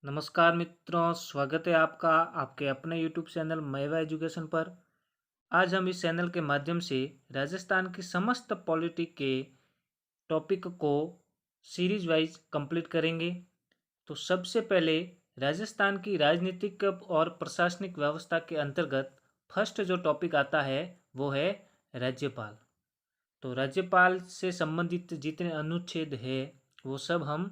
नमस्कार मित्रों, स्वागत है आपका आपके अपने यूट्यूब चैनल मेवा एजुकेशन पर। आज हम इस चैनल के माध्यम से राजस्थान की समस्त पॉलिटी के टॉपिक को सीरीज वाइज कंप्लीट करेंगे। तो सबसे पहले राजस्थान की राजनीतिक और प्रशासनिक व्यवस्था के अंतर्गत फर्स्ट जो टॉपिक आता है वो है राज्यपाल। तो राज्यपाल से संबंधित जितने अनुच्छेद है वो सब हम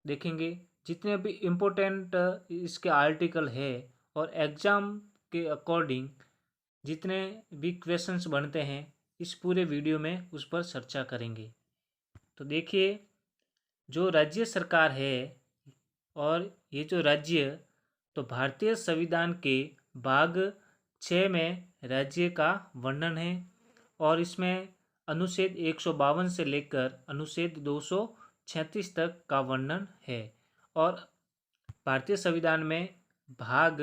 देखेंगे। जितने भी इम्पोर्टेंट इसके आर्टिकल है और एग्ज़ाम के अकॉर्डिंग जितने भी क्वेश्चंस बनते हैं इस पूरे वीडियो में उस पर चर्चा करेंगे। तो देखिए, जो राज्य सरकार है और ये जो राज्य, तो भारतीय संविधान के भाग 6 में राज्य का वर्णन है और इसमें अनुच्छेद 152 से लेकर अनुच्छेद 236 तक का वर्णन है। और भारतीय संविधान में भाग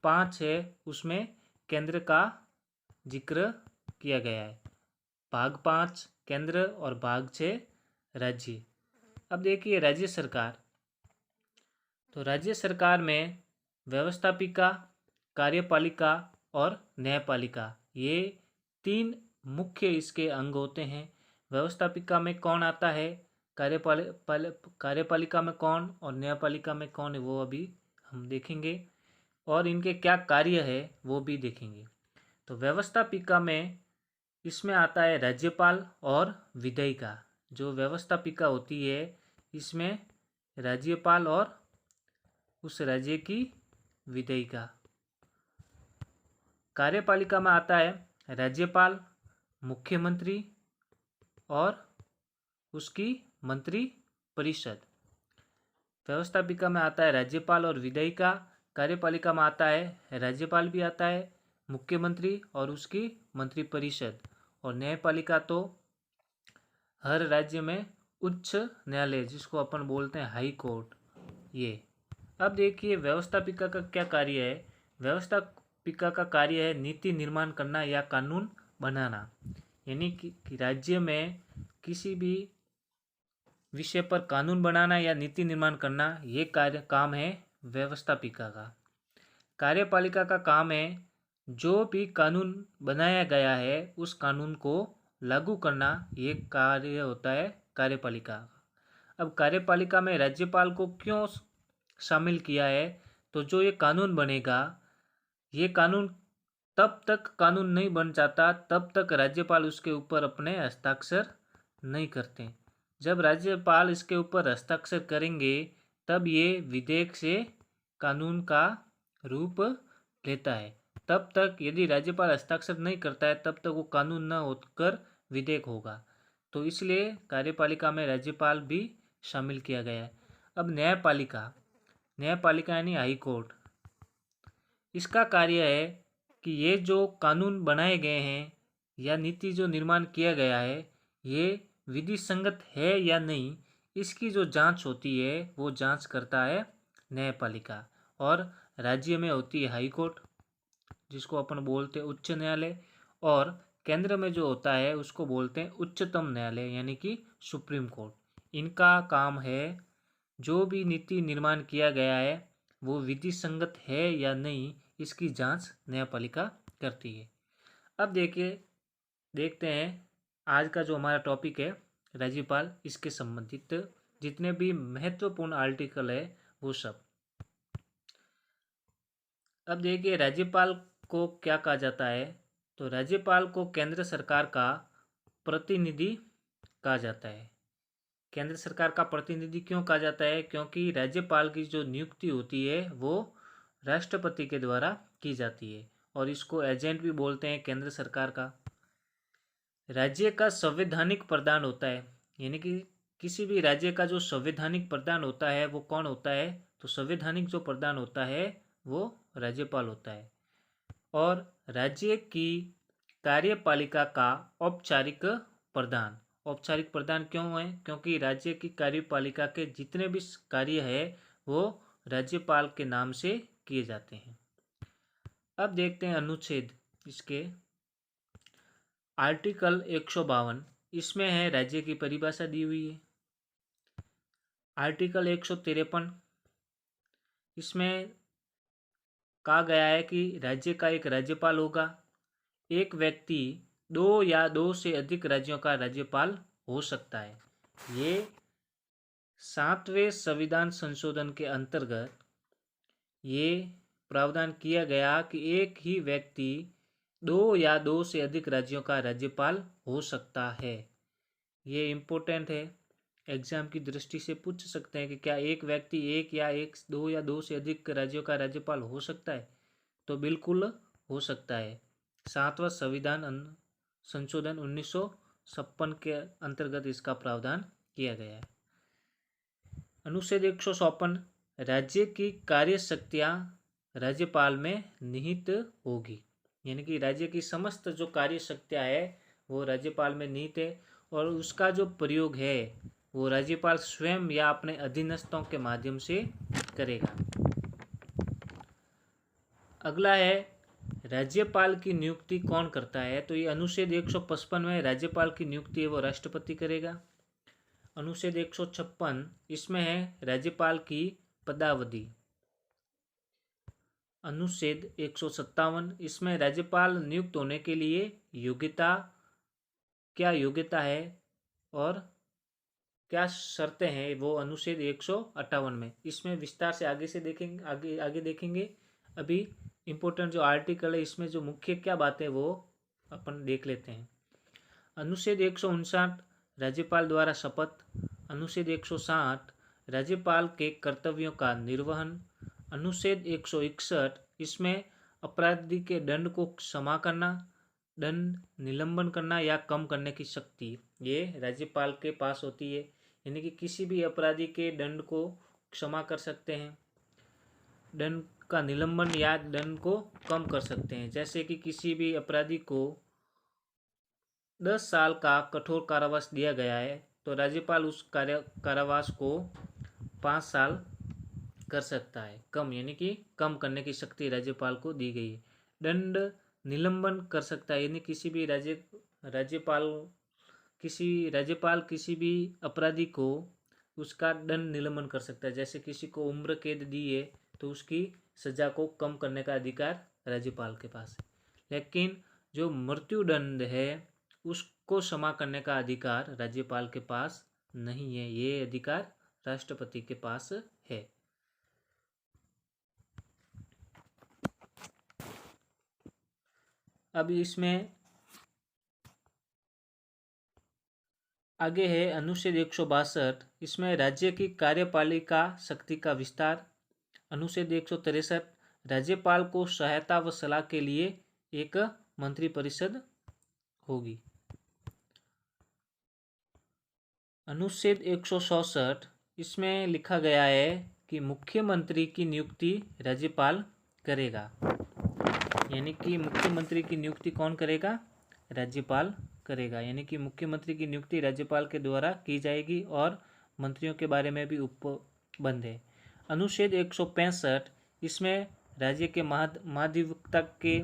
5 है, उसमें केंद्र का जिक्र किया गया है। भाग 5 केंद्र और भाग 6 राज्य। अब देखिए राज्य सरकार। तो राज्य सरकार में व्यवस्थापिका, कार्यपालिका और न्यायपालिका, ये तीन मुख्य इसके अंग होते हैं। व्यवस्थापिका में कौन आता है, कार्यपालिका में कौन और न्यायपालिका में कौन है वो अभी हम देखेंगे और इनके क्या कार्य है वो भी देखेंगे। तो व्यवस्थापिका में इसमें आता है राज्यपाल और विधायिका। जो व्यवस्थापिका होती है इसमें राज्यपाल और उस राज्य की विधायिका। कार्यपालिका में आता है राज्यपाल, मुख्यमंत्री और उसकी मंत्री परिषद। व्यवस्थापिका में आता है राज्यपाल और विधायिका। कार्यपालिका में आता है राज्यपाल भी आता है, मुख्यमंत्री और उसकी मंत्री परिषद। और न्यायपालिका तो हर राज्य में उच्च न्यायालय, जिसको अपन बोलते हैं हाई कोर्ट, ये। अब देखिए व्यवस्थापिका का क्या कार्य है। व्यवस्थापिका का कार्य है नीति निर्माण करना या कानून बनाना, यानी कि राज्य में किसी भी विषय पर कानून बनाना या नीति निर्माण करना, ये काम है व्यवस्थापिका का। कार्यपालिका का काम है जो भी कानून बनाया गया है उस कानून को लागू करना, ये कार्य होता है कार्यपालिका का। अब कार्यपालिका में राज्यपाल को क्यों शामिल किया है, तो जो ये कानून बनेगा, ये कानून तब तक कानून नहीं बन जाता तब तक राज्यपाल उसके ऊपर अपने हस्ताक्षर नहीं करते। जब राज्यपाल इसके ऊपर हस्ताक्षर करेंगे तब ये विधेयक से कानून का रूप लेता है। तब तक यदि राज्यपाल हस्ताक्षर नहीं करता है तब तक वो कानून न होकर विधेयक होगा। तो इसलिए कार्यपालिका में राज्यपाल भी शामिल किया गया है। अब न्यायपालिका, न्यायपालिका यानी हाई कोर्ट, इसका कार्य है कि ये जो कानून बनाए गए हैं या नीति जो निर्माण किया गया है ये विधि संगत है या नहीं, इसकी जो जांच होती है वो जांच करता है न्यायपालिका। और राज्य में होती है हाई कोर्ट, जिसको अपन बोलते हैं उच्च न्यायालय। और केंद्र में जो होता है उसको बोलते हैं उच्चतम न्यायालय, यानी कि सुप्रीम कोर्ट। इनका काम है जो भी नीति निर्माण किया गया है वो विधि संगत है या नहीं, इसकी जांच न्यायपालिका करती है। अब देखते हैं आज का जो हमारा टॉपिक है राज्यपाल, इसके संबंधित जितने भी महत्वपूर्ण आर्टिकल है वो सब। अब देखिए राज्यपाल को क्या कहा जाता है। तो राज्यपाल को केंद्र सरकार का प्रतिनिधि कहा जाता है। केंद्र सरकार का प्रतिनिधि क्यों कहा जाता है, क्योंकि राज्यपाल की जो नियुक्ति होती है वो राष्ट्रपति के द्वारा की जाती है और इसको एजेंट भी बोलते हैं केंद्र सरकार का। राज्य का संवैधानिक प्रधान होता है, यानी कि किसी भी राज्य का जो संवैधानिक प्रधान होता है वो कौन होता है, तो संवैधानिक जो प्रधान होता है वो राज्यपाल होता है। और राज्य की कार्यपालिका का औपचारिक प्रधान, औपचारिक प्रधान क्यों है, क्योंकि राज्य की कार्यपालिका के जितने भी कार्य है वो राज्यपाल के नाम से किए जाते हैं। अब देखते हैं अनुच्छेद इसके। आर्टिकल 152, इसमें है राज्य की परिभाषा दी हुई है। आर्टिकल 153, इसमें कहा गया है कि राज्य का एक राज्यपाल होगा। एक व्यक्ति 2 या 2 से अधिक राज्यों का राज्यपाल हो सकता है। ये 7वें संविधान संशोधन के अंतर्गत ये प्रावधान किया गया कि एक ही व्यक्ति 2 या 2 से अधिक राज्यों का राज्यपाल हो सकता है। ये इम्पोर्टेंट है, एग्जाम की दृष्टि से पूछ सकते हैं कि क्या एक व्यक्ति 2 या 2 से अधिक राज्यों का राज्यपाल हो सकता है? तो बिल्कुल हो सकता है। 7वां संविधान संशोधन 1956 के अंतर्गत इसका प्रावधान किया गया है। अनुच्छेद 156, राज्य की कार्य शक्तियाँ राज्यपाल में निहित होगी, यानी कि राज्य की समस्त जो कार्य शक्तियाँ है वो राज्यपाल में निहित है और उसका जो प्रयोग है वो राज्यपाल स्वयं या अपने अधीनस्थों के माध्यम से करेगा। अगला है राज्यपाल की नियुक्ति कौन करता है? तो ये अनुच्छेद 155 में राज्यपाल की नियुक्ति है वो राष्ट्रपति करेगा। अनुच्छेद 156 इसमें है राज्यपाल की पदावधि। अनुच्छेद 157 इसमें राज्यपाल नियुक्त होने के लिए क्या योग्यता है और क्या शर्तें हैं वो अनुच्छेद 158 में। इसमें विस्तार से आगे देखेंगे। अभी इम्पोर्टेंट जो आर्टिकल है इसमें जो मुख्य क्या बातें वो अपन देख लेते हैं। अनुच्छेद 159 राज्यपाल द्वारा शपथ। अनुच्छेद 160 राज्यपाल के कर्तव्यों का निर्वहन। अनुच्छेद 161 इसमें अपराधी के दंड को क्षमा करना, दंड निलंबन करना या कम करने की शक्ति ये राज्यपाल के पास होती है, यानी कि किसी भी अपराधी के दंड को क्षमा कर सकते हैं, दंड का निलंबन या दंड को कम कर सकते हैं। जैसे कि किसी भी अपराधी को 10 साल का कठोर कारावास दिया गया है तो राज्यपाल उस कारावास को 5 साल कर सकता है कम, यानी कि कम करने की शक्ति राज्यपाल को दी गई है। दंड निलंबन कर सकता है, यानी राज्यपाल किसी भी अपराधी को उसका दंड निलंबन कर सकता है। जैसे किसी को उम्र कैद दी है तो उसकी सजा को कम करने का अधिकार राज्यपाल के पास है, लेकिन जो मृत्यु दंड है उसको क्षमा करने का अधिकार राज्यपाल के पास नहीं है, ये अधिकार राष्ट्रपति के पास है। अब इसमें आगे है अनुच्छेद 162 इसमें राज्य की कार्यपालिका शक्ति का विस्तार। अनुच्छेद 163 राज्यपाल को सहायता व सलाह के लिए एक मंत्रिपरिषद होगी। अनुच्छेद 164 इसमें लिखा गया है कि मुख्यमंत्री की नियुक्ति राज्यपाल करेगा, यानी कि मुख्यमंत्री की नियुक्ति कौन करेगा? राज्यपाल करेगा, यानी कि मुख्यमंत्री की नियुक्ति राज्यपाल के द्वारा की जाएगी और मंत्रियों के बारे में भी उपबंध है। अनुच्छेद 165 इसमें राज्य के महाधिवक्ता के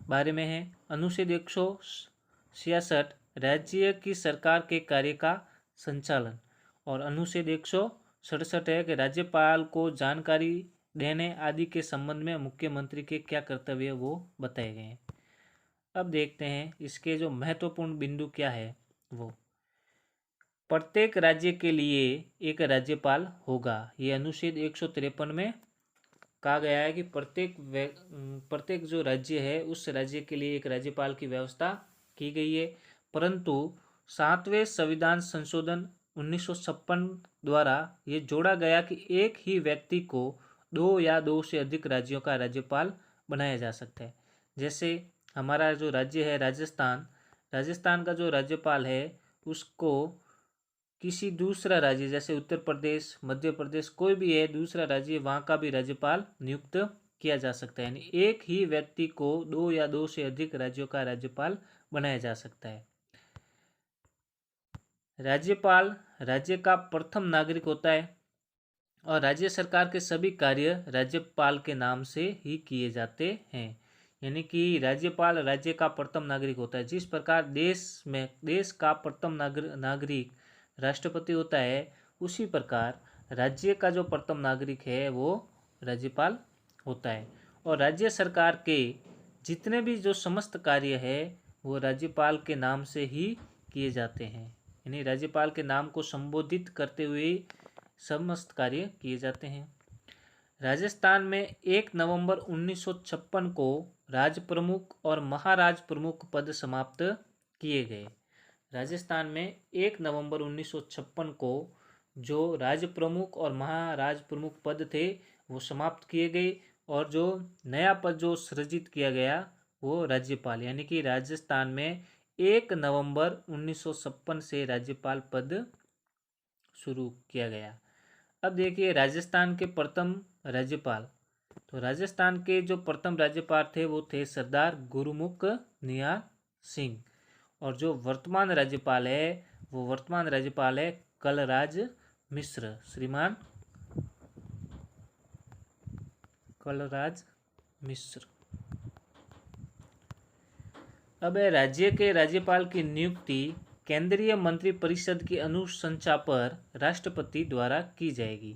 बारे में है। अनुच्छेद 166 राज्य की सरकार के कार्य का संचालन और अनुच्छेद 167 है कि राज्यपाल को जानकारी देने आदि के संबंध में मुख्यमंत्री के क्या कर्तव्य वो बताए गए हैं। अब देखते हैं इसके जो महत्वपूर्ण बिंदु क्या है वो। प्रत्येक राज्य के लिए एक राज्यपाल होगा, ये अनुच्छेद 153 में कहा गया है कि प्रत्येक जो राज्य है उस राज्य के लिए एक राज्यपाल की व्यवस्था की गई है। परंतु 7वें संविधान संशोधन 1956 द्वारा ये जोड़ा गया कि एक ही व्यक्ति को 2 या 2 से अधिक राज्यों का राज्यपाल बनाया जा सकता है। जैसे हमारा जो राज्य है राजस्थान का जो राज्यपाल है उसको किसी दूसरा राज्य जैसे उत्तर प्रदेश, मध्य प्रदेश, कोई भी है दूसरा राज्य, वहाँ का भी राज्यपाल नियुक्त किया जा सकता है। यानी एक ही व्यक्ति को 2 या 2 से अधिक राज्यों का राज्यपाल बनाया जा सकता है। राज्यपाल राज्य का प्रथम नागरिक होता है और राज्य सरकार के सभी कार्य राज्यपाल के नाम से ही किए जाते हैं, यानी कि राज्यपाल राज्य का प्रथम नागरिक होता है। जिस प्रकार देश का प्रथम नागरिक राष्ट्रपति होता है, उसी प्रकार राज्य का जो प्रथम नागरिक है वो राज्यपाल होता है। और राज्य सरकार के जितने भी जो समस्त कार्य है वो राज्यपाल के नाम से ही किए जाते हैं, यानी राज्यपाल के नाम को संबोधित करते हुए समस्त कार्य किए जाते हैं। राजस्थान में 1 नवंबर 1956 को राज प्रमुख और महाराज प्रमुख पद समाप्त किए गए। राजस्थान में 1 नवंबर 1956 को जो राज प्रमुख और महाराज प्रमुख पद थे वो समाप्त किए गए, और जो नया पद जो सृजित किया गया वो राज्यपाल, यानी कि राजस्थान में 1 नवंबर 1956 से राज्यपाल पद शुरू किया गया। अब देखिए राजस्थान के प्रथम राज्यपाल, तो राजस्थान के जो प्रथम राज्यपाल थे वो थे सरदार गुरुमुख निहाल सिंह, और जो वर्तमान राज्यपाल है वो वर्तमान राज्यपाल है कलराज मिश्र, श्रीमान कलराज मिश्र। अब राज्य के राज्यपाल की नियुक्ति केंद्रीय मंत्रिपरिषद की अनुशंसा पर राष्ट्रपति द्वारा की जाएगी,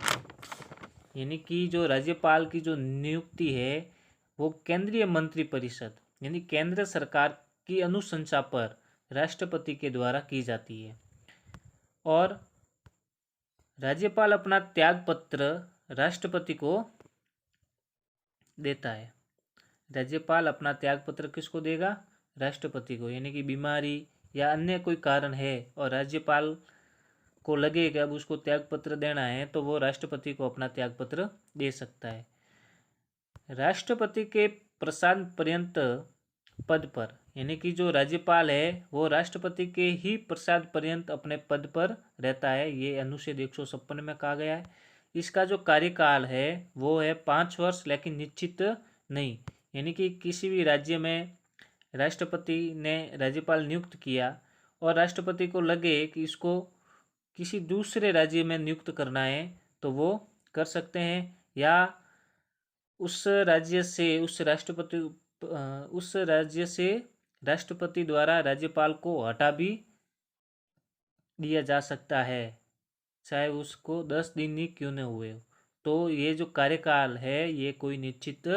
यानी कि जो राज्यपाल की जो नियुक्ति है वो केंद्रीय मंत्रिपरिषद यानी केंद्र सरकार की अनुशंसा पर राष्ट्रपति के द्वारा की जाती है। और राज्यपाल अपना त्याग पत्र राष्ट्रपति को देता है। राज्यपाल अपना त्याग पत्र किसको देगा? राष्ट्रपति को, यानी कि बीमारी या अन्य कोई कारण है और राज्यपाल को लगे कि अब उसको त्याग पत्र देना है तो वो राष्ट्रपति को अपना त्याग पत्र दे सकता है। राष्ट्रपति के प्रसाद पर्यंत पद पर, यानी कि जो राज्यपाल है वो राष्ट्रपति के ही प्रसाद पर्यंत अपने पद पर रहता है, ये अनुच्छेद 156 में कहा गया है। इसका जो कार्यकाल है वो है 5 वर्ष, लेकिन निश्चित नहीं, यानी कि किसी भी राज्य में राष्ट्रपति ने राज्यपाल नियुक्त किया और राष्ट्रपति को लगे कि इसको किसी दूसरे राज्य में नियुक्त करना है तो वो कर सकते हैं, या उस राज्य से राष्ट्रपति द्वारा राज्यपाल को हटा भी दिया जा सकता है, चाहे उसको 10 दिन ही क्यों न हुए। तो ये जो कार्यकाल है ये कोई निश्चित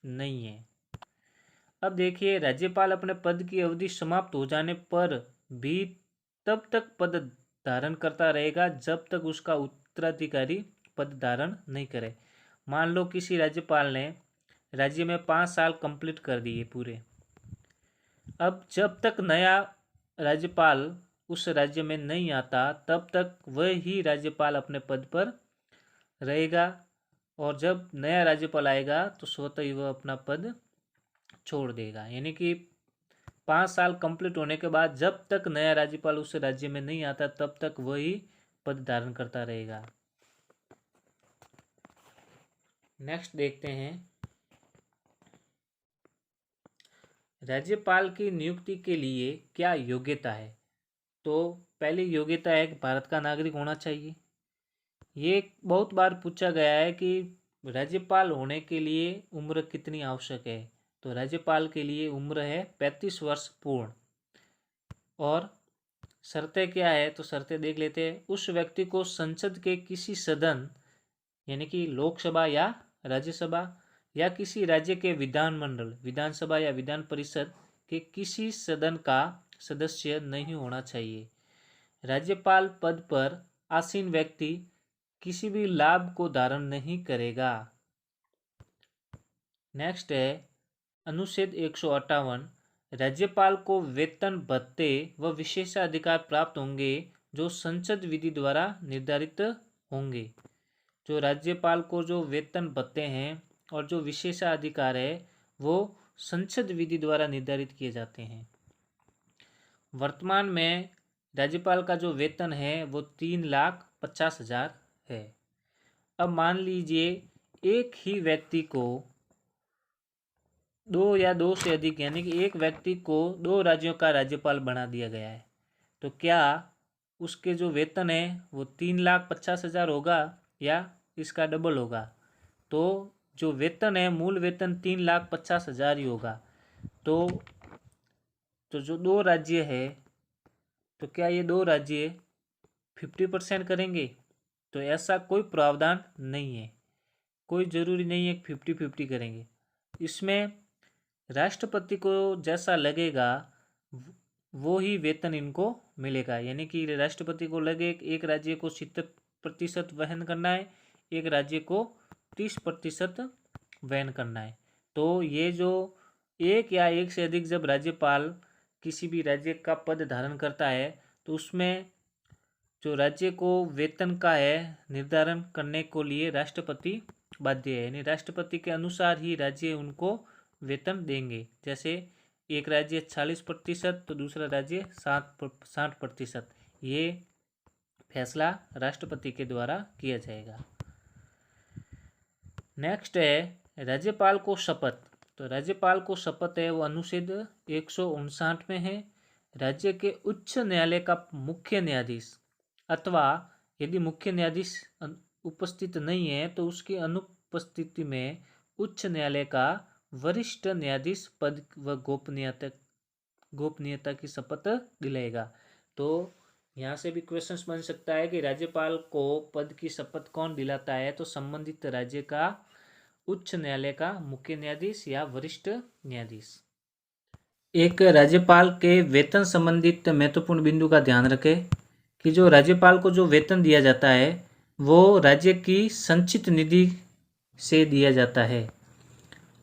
नहीं है। अब देखिए राज्यपाल अपने पद की अवधि समाप्त हो जाने पर भी तब तक पद धारण करता रहेगा जब तक उसका उत्तराधिकारी पद धारण नहीं करे। मान लो किसी राज्यपाल ने राज्य में 5 साल कंप्लीट कर दिए पूरे, अब जब तक नया राज्यपाल उस राज्य में नहीं आता तब तक वह ही राज्यपाल अपने पद पर रहेगा, और जब नया राज्यपाल आएगा तो स्वतः ही वह अपना पद छोड़ देगा। यानी कि 5 साल कंप्लीट होने के बाद जब तक नया राज्यपाल उस राज्य में नहीं आता तब तक वही पद धारण करता रहेगा। नेक्स्ट देखते हैं, राज्यपाल की नियुक्ति के लिए क्या योग्यता है। तो पहली योग्यता है कि भारत का नागरिक होना चाहिए। ये बहुत बार पूछा गया है कि राज्यपाल होने के लिए उम्र कितनी आवश्यक है। तो राज्यपाल के लिए उम्र है 35 वर्ष पूर्ण। और शर्तें क्या है, तो शर्तें देख लेते हैं। उस व्यक्ति को संसद के किसी सदन यानी कि लोकसभा या राज्यसभा या किसी राज्य के विधानमंडल विधानसभा या विधान परिषद के किसी सदन का सदस्य नहीं होना चाहिए। राज्यपाल पद पर आसीन व्यक्ति किसी भी लाभ को धारण नहीं करेगा। नेक्स्ट है अनुच्छेद 158, राज्यपाल को वेतन भत्ते व विशेषाधिकार प्राप्त होंगे जो संसद विधि द्वारा निर्धारित होंगे। जो राज्यपाल को जो वेतन भत्ते हैं और जो विशेषाधिकार है वो संसद विधि द्वारा निर्धारित किए जाते हैं। वर्तमान में राज्यपाल का जो वेतन है वो 3,50,000 है। अब मान लीजिए एक ही व्यक्ति को 2 या 2 से अधिक यानी कि एक व्यक्ति को 2 राज्यों का राज्यपाल बना दिया गया है, तो क्या उसके जो वेतन है वो 3,50,000 होगा या इसका डबल होगा? तो जो वेतन है मूल वेतन 3,50,000 ही होगा। तो जो 2 राज्य है तो क्या ये 2 राज्य 50% करेंगे? तो ऐसा कोई प्रावधान नहीं है, कोई ज़रूरी नहीं है 50-50 करेंगे। इसमें राष्ट्रपति को जैसा लगेगा वो ही वेतन इनको मिलेगा, यानी कि राष्ट्रपति को लगे एक राज्य को 70% वहन करना है, एक राज्य को 30% वहन करना है। तो ये जो एक या एक से अधिक जब राज्यपाल किसी भी राज्य का पद धारण करता है तो उसमें जो राज्य को वेतन का है निर्धारण करने को लिए राष्ट्रपति बाध्य है, यानी राष्ट्रपति के अनुसार ही राज्य उनको वेतन देंगे। जैसे एक राज्य 40% तो दूसरा राज्य 60%, ये फैसला राष्ट्रपति के द्वारा किया जाएगा। नेक्स्ट है राज्यपाल को शपथ। तो राज्यपाल को शपथ है वो अनुच्छेद 159 में है। राज्य के उच्च न्यायालय का मुख्य न्यायाधीश अथवा यदि मुख्य न्यायाधीश उपस्थित नहीं है तो उसकी अनुपस्थिति में उच्च न्यायालय का वरिष्ठ न्यायाधीश पद व गोपनीयता की शपथ दिलाएगा। तो यहाँ से भी क्वेश्चंस बन सकता है कि राज्यपाल को पद की शपथ कौन दिलाता है, तो संबंधित राज्य का उच्च न्यायालय का मुख्य न्यायाधीश या वरिष्ठ न्यायाधीश। एक राज्यपाल के वेतन संबंधित महत्वपूर्ण बिंदु का ध्यान रखें कि जो राज्यपाल को जो वेतन दिया जाता है वो राज्य की संचित निधि से दिया जाता है,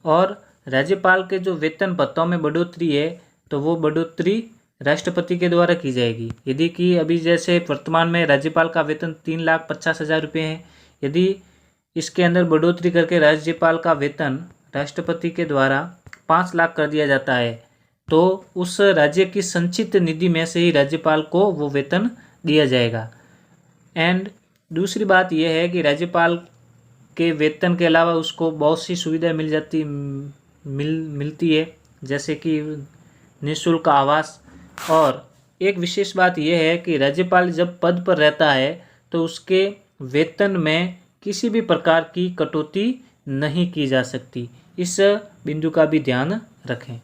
और राज्यपाल के जो वेतन भत्तों में बढ़ोतरी है तो वो बढ़ोतरी राष्ट्रपति के द्वारा की जाएगी। यदि कि अभी जैसे वर्तमान में राज्यपाल का वेतन 3,50,000 रुपये है, यदि इसके अंदर बढ़ोतरी करके राज्यपाल का वेतन राष्ट्रपति के द्वारा 5 लाख कर दिया जाता है तो उस राज्य की संचित निधि में से ही राज्यपाल को वो वेतन दिया जाएगा। एंड दूसरी बात यह है कि राज्यपाल के वेतन के अलावा उसको बहुत सी सुविधाएं मिलती है, जैसे कि निःशुल्क आवास। और एक विशेष बात यह है कि राज्यपाल जब पद पर रहता है तो उसके वेतन में किसी भी प्रकार की कटौती नहीं की जा सकती। इस बिंदु का भी ध्यान रखें।